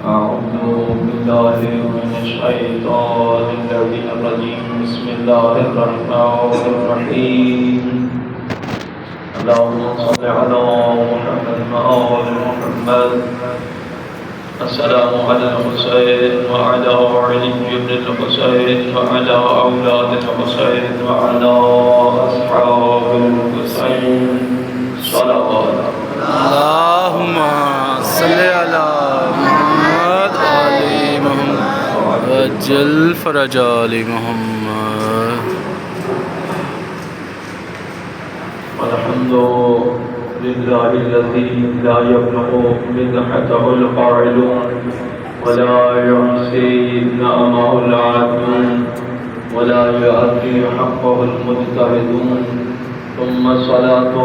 أعوذ بالله من الشيطان الرجيم بسم الله الرحمن الرحيم اللهم صل على محمد وآل محمد السلام على الحسين وعلى علي بن الحسين وعلى أولاد الحسين وعلى أصحاب الحسين صلوات اللهم صل على محمد آل محمد وجل فرج آل محمد. الحمد لله الذي لا يبلغ مدحته القائلون ولا يحصي نعمه العادون ولا يؤدي حقه المجتهدون ثم الصلاة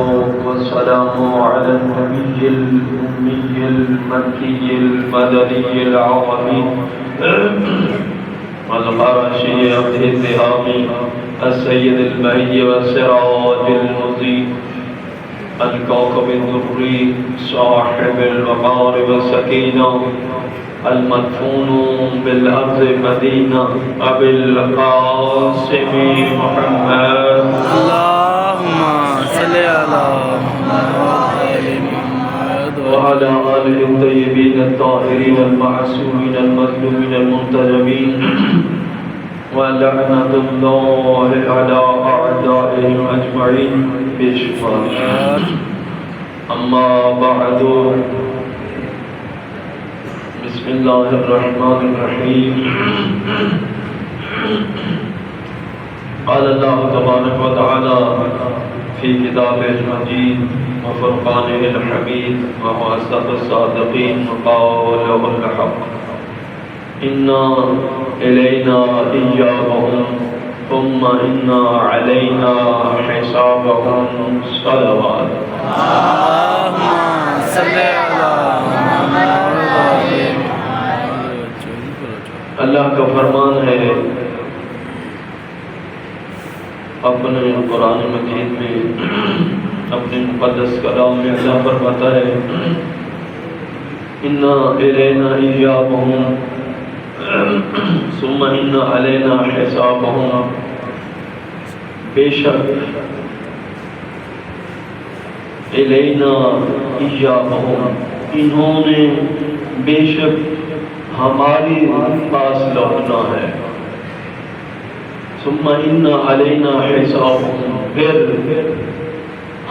والسلام على النبي الأمي المكي المدني العربي القرشي الذهابي السيد المهي والسراج المضيء الكوكب الدري صاحب الوقار والسكينة المدفون بالأرض مدينة أبي القاسم محمد اللهم صل على محمد آل محمد وعلى آله الطيبين الطاهرين المعصومين المظلومين المنتجبين ولعنة الله على أعدائهم أجمعين بشفاعة. أما بعد بسم الله الرحمن الرحيم. قال الله تبارك وتعالى في كتابه المجيد وفرقانه الحميد وهو أصدق الصادقين وقوله الحق إنا إلينا إيابهم ثم إنا علينا حسابهم صلوات. اللهم صل على محمد آل محمد وجل فرج. اللہ کا فرمان ہے اپنے قرآن مجید میں اپنے مقدس کلام میں اللہ فرماتا ہے اِنَّا إِلَيْنَا إِيَابَهُمْ ثُمَّ إِنَّا عَلَيْنَا حِسَابَهُمْ. بے شک إِلَيْنَا إِيَابَهُمْ انہوں نے بے شک ہماری پاس لوٹنا ہے. ثم ان علینا حسابهم پھر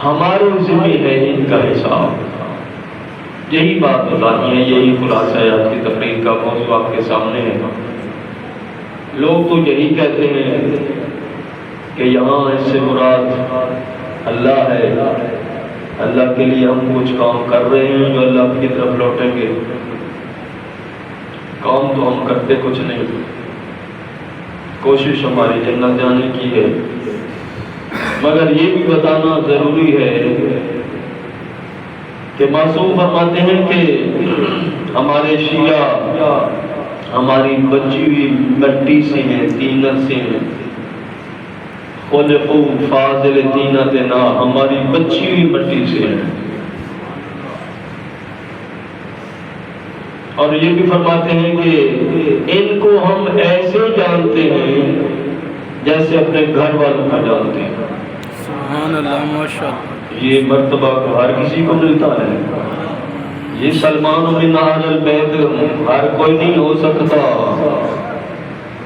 ہمارے ذمہ ہے ان کا حساب. یہی بات بتانی ہے، یہی خلاصہ ہے آج کی تقریر کا موضوع آپ کے سامنے ہے. لوگ تو یہی کہتے ہیں کہ یہاں اس سے مراد اللہ ہے، اللہ کے لیے ہم کچھ کام کر رہے ہیں جو اللہ کی طرف لوٹیں گے. کام تو ہم کرتے کچھ نہیں، کوشش ہماری جنت جانے کی ہے. مگر یہ بھی بتانا ضروری ہے کہ معصوم فرماتے ہیں کہ ہمارے شیعہ ہماری بچی ہوئی مٹی سے ہیں، طینت سے ہیں. خلقوا فاضل طینتنا، ہماری بچی ہوئی مٹی سے ہیں. اور یہ بھی فرماتے ہیں کہ ان کو ہم ایسے جانتے ہیں جیسے اپنے گھر والوں کو جانتے ہیں. سبحان اللہ، ماشاءاللہ. یہ مرتبہ ہر کسی کو ملتا ہے. یہ سلمان بن اہل البیت ہر کوئی نہیں ہو سکتا.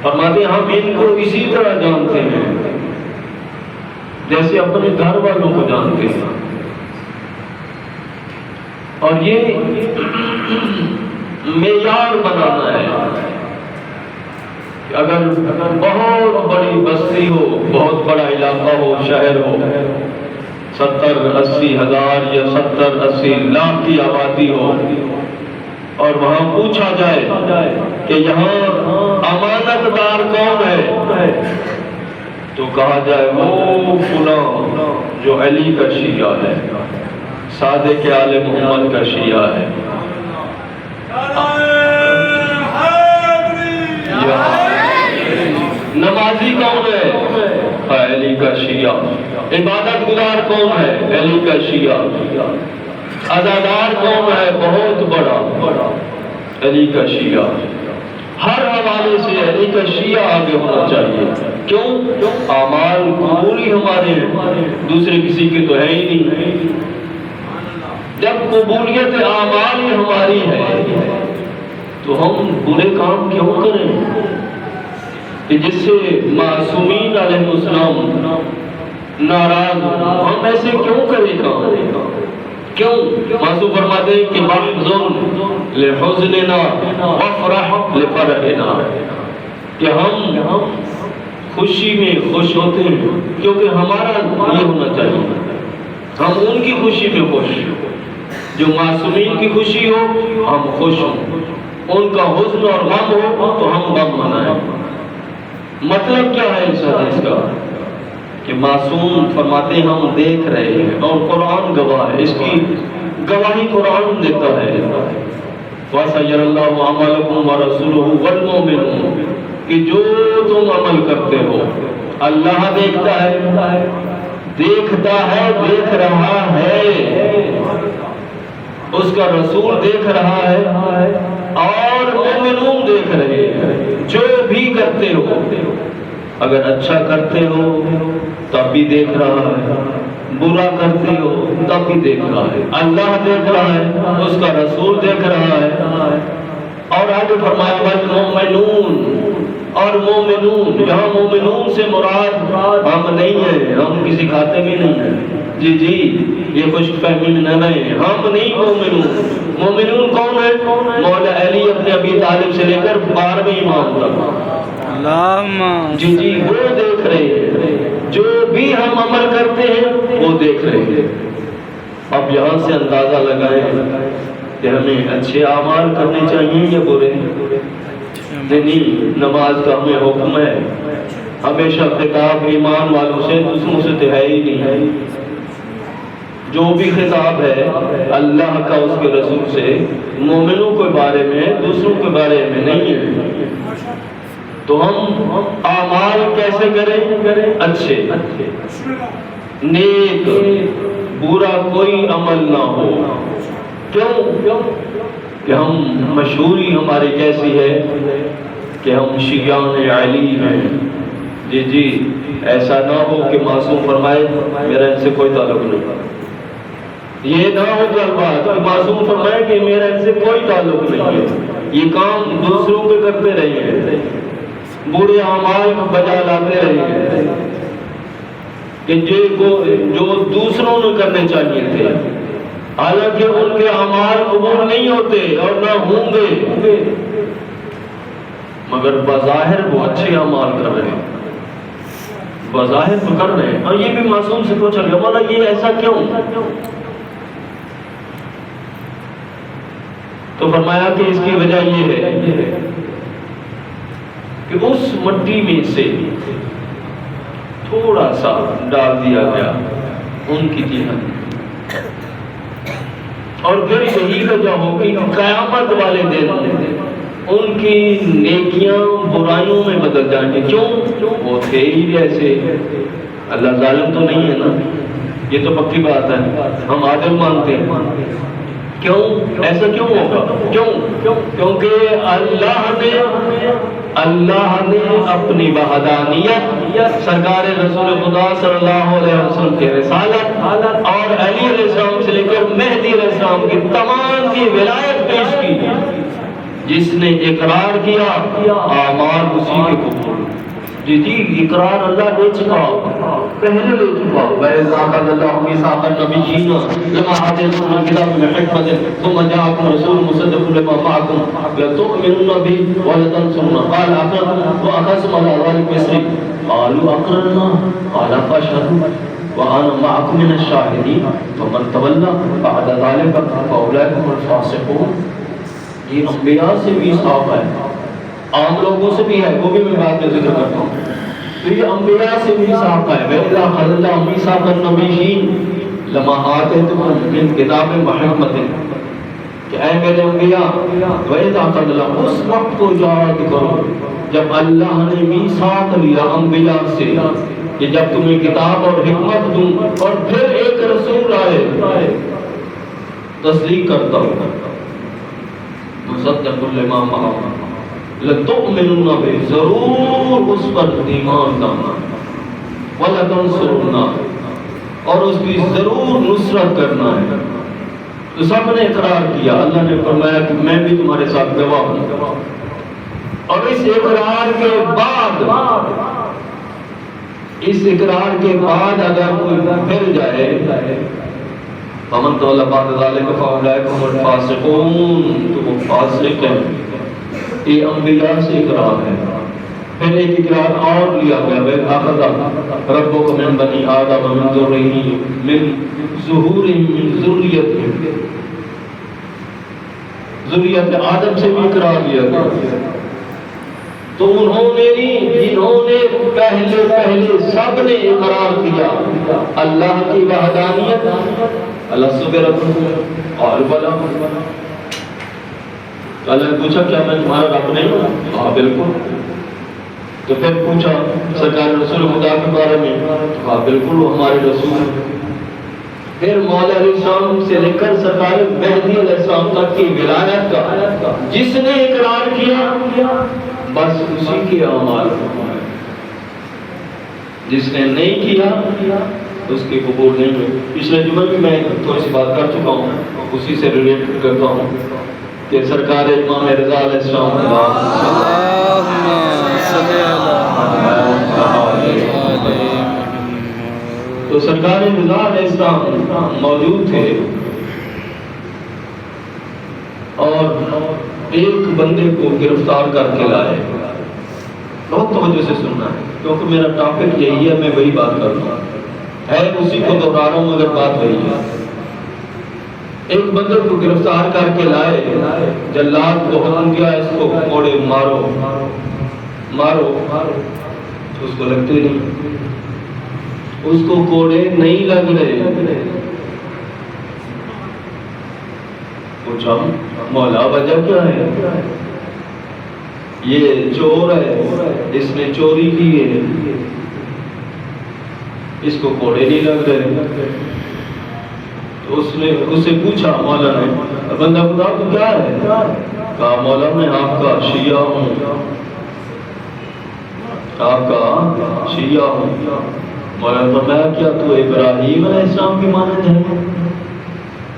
فرماتے ہیں ہم ان کو اسی طرح جانتے ہیں جیسے اپنے گھر والوں کو جانتے ہیں. اور یہ معیار بنانا ہے کہ اگر بہت بڑی بستی ہو، بہت بڑا علاقہ ہو، شہر ہو، 70-80 ہزار یا 70-80 لاکھ کی آبادی ہو، اور وہاں پوچھا جائے کہ یہاں امانت دار کون ہے، تو کہا جائے وہ فلاں جو علی کا شیعہ ہے، صادق آل محمد کا شیعہ ہے. نمازی کون ہے؟ علی کا شیعہ. عبادت گزار کون ہے؟ علی کا شیعہ. عزادار کون ہے؟ علی کا شیعہ، ہر حوالے سے علی کا شیعہ آگے ہونا چاہیے۔ کیوں؟ اعمال قبول ہی ہمارے ہیں، دوسرے کسی کے تو ہے ہی نہیں۔ جب قبولیت اعمال ہی ہماری ہے تو ہم برے کام کیوں کریں کہ جس سے معصومین علیہ السلام ناراض ہوں؟ ہم ایسے کیوں کریں کام؟ کیوں؟ معصوم فرماتے ہیں کہ محزن لحزننا وافرح لفرحنا، کہ ہم خوشی میں خوش ہوتے ہیں کیونکہ ہمارا یہ ہونا چاہیے، ہم ان کی خوشی میں خوش، جو معصومین کی خوشی ہو ہم خوش ہوں، ان کا حزن اور غم ہو تو ہم غم منائیں۔ مطلب کیا ہے اس حدیث کا؟ کہ معصوم فرماتے ہیں ہم دیکھ رہے ہیں اور قرآن گواہ ہے، اس کی گواہی قرآن دیتا ہے، وَسَيَرَ اللَّهُ عَمَلَكُمْ وَرَسُولُهُ وَالْمُؤْمِنُونَ، کہ جو تم عمل کرتے ہو اللہ دیکھتا ہے، دیکھتا ہے، دیکھ رہا ہے، اس کا رسول دیکھ رہا ہے اور مومنون دیکھ رہے ہیں۔ جو بھی کرتے ہو، اگر اچھا کرتے ہو تب بھی دیکھ رہا ہے، برا کرتے ہو تب بھی دیکھ رہا ہے، اللہ دیکھ رہا ہے، اس کا رسول دیکھ رہا ہے۔ اور آگے فرمایا والمؤمنون، اور مومنون، یہاں مومنون سے مراد ہم نہیں ہیں، ہم کسی کھاتے میں نہیں ہیں، جی یہ خوش فہمی میں نہ رہے، ہم نہیں مومنون۔ مومنون کون ہے؟ مولا علی اپنے ابی طالب سے لے کر 12ویں امام تک، اللہم جی وہ دیکھ رہے ہیں، جو بھی ہم عمل کرتے ہیں وہ دیکھ رہے ہیں۔ اب یہاں سے اندازہ لگائیں کہ ہمیں اچھے اعمال کرنے چاہیے یا برے؟ نہیں، نماز کا ہمیں حکم ہے، ہمیشہ خطاب ایمان والوں سے، دوسروں سے تو ہے ہی نہیں، جو بھی خطاب ہے اللہ کا اس کے رسول سے مومنوں کے بارے میں، دوسروں کے بارے میں نہیں ہے۔ تو ہم اعمال کیسے کریں؟ اچھے، نیک، برا کوئی عمل نہ ہو۔ کیوں؟ کہ ہم مشہوری ہماری کیسی ہے کہ ہم شیعان علی ہیں، جی ایسا نہ ہو کہ معصوم فرمائے میرا ان سے کوئی تعلق نہیں، یہ نہ ہو بات کہ معصوم فرمائے کہ میرا ان سے کوئی تعلق نہیں ہے، یہ کام دوسروں کے کرتے رہے ہیں، برے اعمال کو بجا لاتے رہے ہیں کہ جو دوسروں نے کرنے چاہیے تھے، حالانکہ ان کے اعمال قبول نہیں ہوتے اور نہ ہوں گے، مگر بظاہر وہ اچھے اعمال کر رہے ہیں، بظاہر تو کر رہے ہیں۔ اور یہ بھی معصوم سے پوچھا گیا مولا یہ ایسا کیوں؟ تو فرمایا کہ اس کی وجہ یہ ہے کہ اس مٹی میں سے تھوڑا سا ڈال دیا گیا ان کی جہاد، اور پھر یہی وجہ ہوگی کہ قیامت والے دن ان کی نیکیاں برائیوں میں بدل جائیں گے۔ کیوں؟ وہ تھے ہی ایسے، اللہ ظالم تو نہیں ہے نا، یہ تو پکی بات ہے، ہم عادل مانتے ہیں۔ کیوں ایسا کیوں ہوگا؟ کیونکہ اللہ نے اپنی وحدانیت، سرکار رسول خدا صلی اللہ علیہ وسلم کی رسالت اور علی علیہ السلام سے لے کر مہدی علیہ السلام کی تمام کی ولایت پیش کی، جس نے اقرار کیا اعمال اسی کے قبول۔ جی اقرار اللہ لے چکا، پہلے لے چکا۔ وَإِذْ أَخَذَ اللَّهُ مِيثَاقَ النَّبِيِّينَ لَمَا آتَيْتُكُم مِّن كِتَابٍ وَحِكْمَةٍ ثُمَّ جَاءَكُمْ رَسُولٌ مُصَدِّقٌ لِّمَا مَعَكُمْ لَتُؤْمِنُنَّ بِهِ وَلَتَنصُرُنَّهُ قَالَ أَقْرَرْتُمْ وَأَخَذْتُمْ عَلَىٰ ذَٰلِكَ إِصْرِي قَالُوا أَقْرَرْنَا قَالَ فَاشْهَدُوا وَأَنَا مَعَكُم مِّنَ الشَّاهِدِينَ فَمَن تَوَلَّىٰ بَعْدَ ذَٰلِكَ فَأُولَٰئِكَ هُمُ الْفَاسِقُونَ۔ یہ انبیاء سے بھی صاف ہے، عام لوگوں سے بھی ہے، وہ بھی میں بعد میں ذکر کرتا ہوں۔ تو یہ انبیاء سے بھی صاف ہے، وَإِذَا أَخَذَ اللَّهُ مِيثَاقَ النَّبِيِّينَ لَمَا آتَيْتُكُم مِّن كِتَابٍ وَحِكْمَةٍ، کہ اے میرے انبیاء وَإِذَا أَخَذَ اللَّهُ، اس وقت کو یاد کرو جب اللہ نے میثاق لیا انبیاء سے کہ جب تمہیں کتاب اور حکمت دوں اور پھر ایک رسول آئے تصدیق کرتا ہوں، مصدق لما معه لتؤمنن به، ضرور اس پر ایمان لانا، وَلَتَنْصُرُنَّ، اور اس کی ضرور نصرت کرنا ہے۔ تو سب نے اقرار کیا، اللہ نے فرمایا کہ میں بھی تمہارے ساتھ گواہ ہوں۔ اور اس اقرار کے بعد اگر کوئی پھر جائے فَمَنْ تَوَلَّىٰ بَعْدَ ذَلِكَ فَأُولَٰئِكَ هُمُ الْفَاسِقُونَ، تو وہ فاسق ہیں۔ یہ انبیاء سے اقرار ہے۔ پھر ایک اقرار اور لیا گیا، وَإِذْ أَخَذَ رَبُّكَ مِنْ بَنِي آدَمَ مِنْ ظُهُورِهِمْ مِنْ ذُرِّيَّتِهِمْ، ذریت آدم سے بھی اقرار لیا گیا۔ تو انہوں نے پہلے سب نے اقرار کیا اللہ کی وحدانیت، الست بربکم اور بلا۔ اللہ نے پوچھا کیا میں تمہارا رب نہیں ہوں؟ ہاں بالکل۔ تو پھر پوچھا سرکار رسول خدا کے بارے میں، ہاں بالکل وہ ہمارے رسول ہیں۔ پھر مولا علیہ السلام سے لے کر سرکار مہدی علیہ السلام تک کی ولایت کا جس نے اقرار کیا بس اسی کے اعمال، جس نے نہیں کیا اس کے قبول نہیں ہوئے۔ پچھلے جمعے میں تھوڑی سی بات کر چکا ہوں، اسی سے ریلیٹ کرتا ہوں کہ سرکار امام رضا علیہ السلام تو سرکار رضا علیہ السلام موجود تھے اور ایک بندے کو گرفتار کر کے لائے۔ بہت توجہ سے سننا ہے کیونکہ میرا ٹاپک یہی ہے، میں وہی بات کر رہا ہوں، ہے اسی کو دوہرا رہا ہوں مگر بات وہی ہے۔ ایک بندے کو گرفتار کر کے لائے، جلاد کو حکم کیا اس کو کوڑے مارو، اس کو لگتے نہیں، اس کو کوڑے نہیں لگ رہے۔ پوچھا مولا وجہ کیا ہے؟ یہ چور ہے، اس نے چوری کی ہے، اس کو کوڑے نہیں لگ رہے۔ تو اس سے پوچھا مولا نے، بندہ خدا تو کیا ہے؟ کہا مولا میں آپ کا شیعہ ہوں، آپ کا شیعہ ہوں۔ مولا نے فرمایا کیا تو ابراہیم علیہ السلام کی مانند ہے؟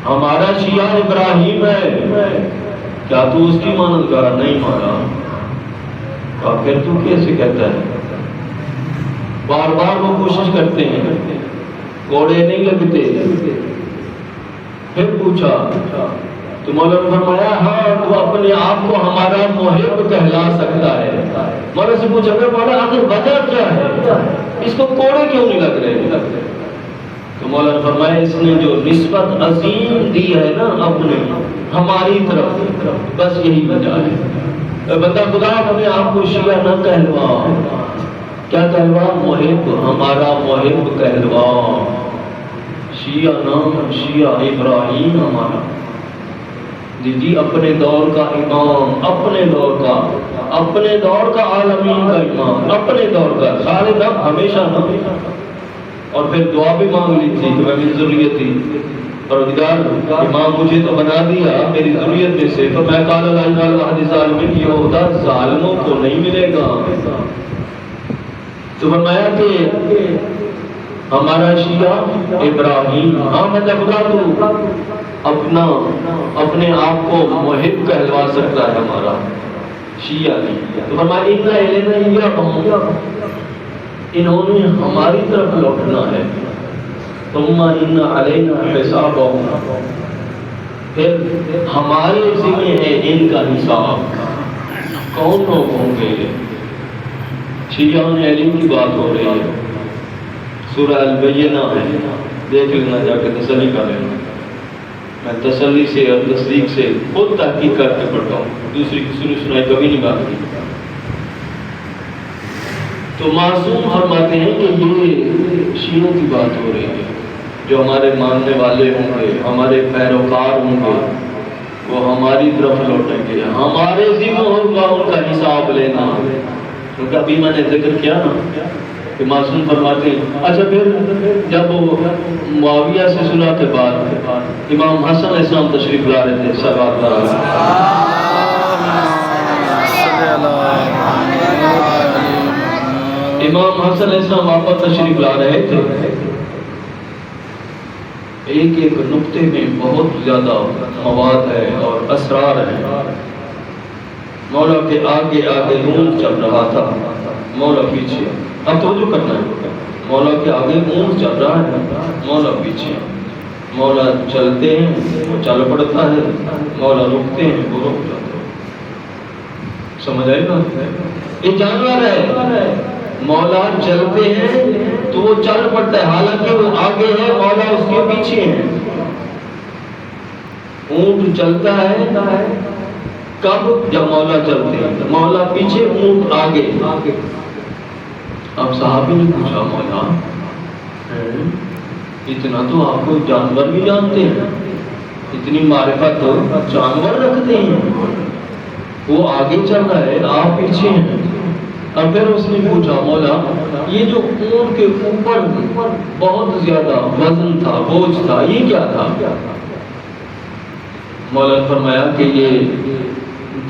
ہمارا شیعہ ابراہیم ہے، کیا تو اس کی مانند کہا؟ نہیں مولا۔ کہا پھر تو کیسے کہتا ہے؟ بار بار وہ کوشش کرتے ہیں، کوڑے نہیں لگتے۔ پھر پوچھا تو مولا نے فرمایا ہاں تو اپنے آپ کو ہمارا محب کہلا سکتا ہے۔ مولا سے پوچھا کہ مولا آخر وجہ کیا ہے، اس کو کوڑے کیوں نہیں لگ رہے؟ تو مولا نے فرمایا اس نے جو نسبت عظیم دی ہے نا اپنے ہماری طرف، بس یہی وجہ ہے۔ بندہ خدا اپنے آپ کو شیعہ نہ کہلوا، کیا کہلوا؟ محب، ہمارا محب کہلوا، شیعہ نام شیعہ ابراہیم ہمارا۔ جی اپنے دور کا امام، اپنے دور کا عالمین کا امام، اپنے دور کا سارے دم ہمیشہ نہ۔ اور پھر دعا بھی مانگ لی تھی کہ میں میری ضروریت تھی پروردگار امام مجھے تو بنا دیا میری ضروریت میں سے، تو میں قال لا الہ الا اللہ ظالمین یہ عہدہ ظالموں کو نہیں ملے گا۔ تو فرمایا کہ ہمارا شیعہ ابراہیم، ہاں میں خدا تو اپنے آپ کو محب کہلوا سکتا ہے ہمارا، شیعہ نہیں۔ تو فرمایا اِنَّ إِلَيْنَا إِيَّابَهُمْ، انہوں نے ہماری طرف لوٹنا ہے۔ ثُمَّ إِنَّ عَلَيْنَا حِسَابَهُمْ، پھر ہمارے ذمہ ہے ان کا حساب۔ کون لوگ ہوں گے؟ شیعہ علی کی بات ہو رہی ہے، سورہ البینہ ہے، دیکھ لینا جا کے تسلی کر لینا۔ میں تسلی سے اور تصدیق سے خود تحقیق کر کے پڑھتا ہوں، دوسری کی سنی سنائی کبھی نہیں بات کی۔ تو معصوم فرماتے ہیں کہ یہ شیعوں کی بات ہو رہی ہے، جو ہمارے ماننے والے ہوں گے، ہمارے پیروکار ہوں گے، وہ ہماری طرف لوٹیں گے، ہمارے ذمہ ہوگا ان کا حساب لینا۔ کیونکہ ابھی میں نے ذکر کیا نا کہ معصوم فرماتے ہیں۔ اچھا پھر جب معاویہ سے صلح کے بعد امام حسن علیہ السلام تشریف لا رہے تھے، صلوات اللہ علیہ امام حسن علیہ السلام واپس تشریف لا رہے تھے، ایک ایک نقطے میں بہت زیادہ مواد ہے اور اسرار ہیں۔ مولا کے آگے آگے اونٹ چل رہا تھا، مولا پیچھے۔ اب توجہ کرنا ہے، مولا کے آگے اونٹ چل رہا ہے، مولا پیچھے۔ مولا چلتے ہیں وہ چل پڑتا ہے، مولا رکتے ہیں وہ رک جاتے ہیں۔ سمجھ آئے گا؟ یہ جانور ہے، مولا چلتے ہیں تو وہ چل پڑتا ہے، حالانکہ وہ آگے ہے، مولا اس کے پیچھے ہے۔ اونٹ چلتا ہے کب؟ جب مولا چلتے ہیں، مولا پیچھے اونٹ آگے۔ اب صحابی نے پوچھا مولا اتنا تو آپ کو جانور بھی جانتے ہیں، اتنی معرفت تو جانور رکھتے ہیں، وہ آگے چل رہا ہے آپ پیچھے ہیں۔ اور پھر اس نے پوچھا مولا یہ جو اونٹ کے اوپر بہت زیادہ وزن تھا، بوجھ تھا، یہ کیا تھا؟ مولا نے فرمایا کہ یہ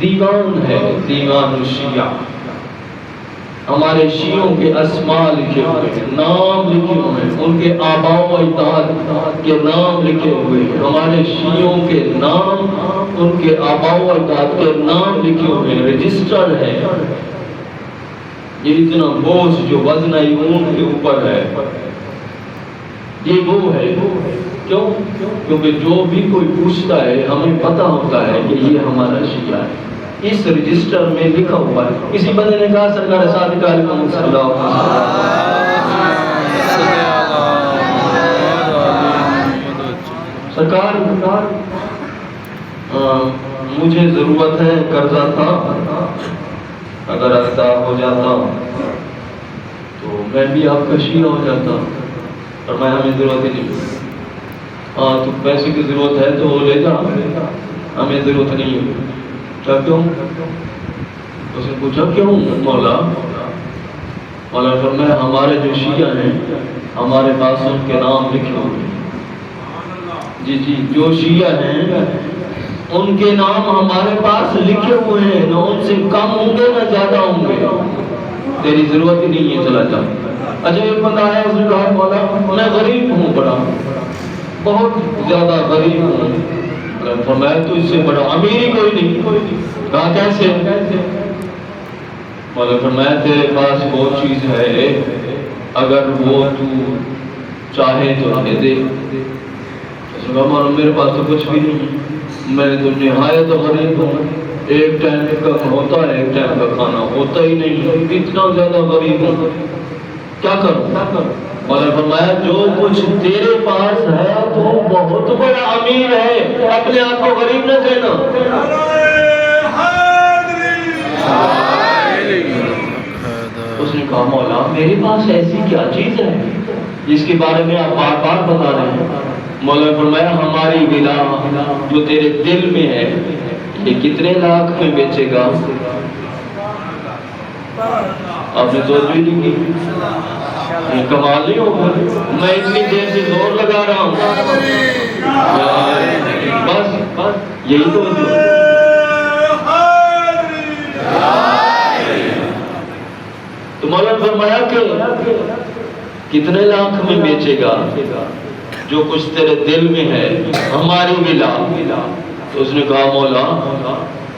دیوان ہے، دیوان الشیعہ، ہمارے شیعوں کے اسماء لکھے ہوئے ہیں، نام لکھے ہوئے ہیں، ان کے آباء و اجداد کے نام لکھے ہوئے ہیں، ہمارے شیعوں کے نام، ان کے آباء و اجداد کے نام لکھے ہوئے ہیں، رجسٹر ہے۔ یہ اتنا بوجھ جو وزن اونٹ کے اوپر ہے، یہ وہ ہے۔ کیوں؟ کیونکہ جو بھی کوئی پوچھتا ہے ہمیں پتہ ہوتا ہے کہ یہ ہمارا شیعہ ہے، اس رجسٹر میں لکھا ہوا ہے۔ کسی بندے نے کہا سرکار صادق علیہ صلی اللہ علیہ وسلم، سرکار مجھے ضرورت ہے، قرضہ تھا، اگر ادا ہو جاتا تو میں بھی آپ کا شیعہ ہو جاتا۔ اور میں ہمیں ضرورت ہی نہیں، ہاں تو پیسے کی ضرورت ہے تو لے جا، ہمیں ضرورت نہیں ہے۔ کیا کیوں؟ اس نے پوچھا کیوں مولا؟ مولا فرمایا ہمارے جو شیعہ ہیں ہمارے پاس ان کے نام لکھے ہوئے ہیں۔ جی جی، جو شیعہ ہیں ان کے نام ہمارے پاس لکھے ہوئے ہیں، نہ ان سے کم ہوں گے نہ زیادہ ہوں گے، تیری ضرورت ہی نہیں ہے، چلا جا۔ اچھا ایک بندہ آیا، اس نے کہا مولا میں غریب ہوں، بڑا بہت زیادہ غریب ہوں۔ فرمایا تو اس سے بڑا امیر ہی کوئی نہیں۔ کہا کیسے؟ مولا فرمایا تیرے پاس وہ چیز ہے اگر وہ تو چاہے تو دے دے۔ اس نے کہا مولا میرے پاس تو کچھ بھی نہیں، میں تو نہایت غریب ہوں، ایک ٹائم کا ہوتا ہے ایک ٹائم کا کھانا ہوتا ہی نہیں، اتنا زیادہ غریب ہوں، کیا کروں؟ مولا فرمایا جو کچھ تیرے پاس ہے تو بہت بڑا امیر ہے، اپنے آپ کو غریب نہ کہنا۔ اس نے کہا مولا میرے پاس ایسی کیا چیز ہے جس کے بارے میں آپ بار بار بتا رہے ہیں؟ مولا نے فرمایا ہماری ولا جو تیرے دل میں ہے یہ کتنے لاکھ میں بیچے گا؟ آپ نے توجہ نہیں کی، یہ کمال نہیں ہوگا، میں اتنی دیر سے زور لگا رہا ہوں، بس یہی تو مولا نے فرمایا کہ کتنے لاکھ میں بیچے گا جو کچھ تیرے دل میں ہے ہماری ولا؟ تو اس نے کہا مولا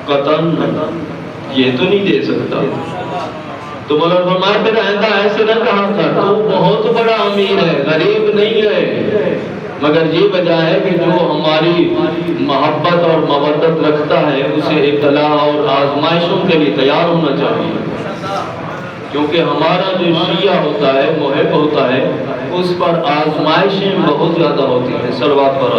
قطعاً یہ تو نہیں دے سکتا۔ تو مولا نے فرمایا پھر آئندہ ایسے نہ کہا تھا، تو بہت بڑا امیر ہے، غریب نہیں ہے، مگر یہ وجہ ہے کہ جو ہماری محبت اور مودت رکھتا ہے اسے ابتلا اور آزمائشوں کے لیے تیار ہونا چاہیے، کیونکہ ہمارا جو شیعہ ہوتا ہے محب ہوتا ہے اس پر آزمائشیں بہت زیادہ ہوتی ہیں۔ صلوات پر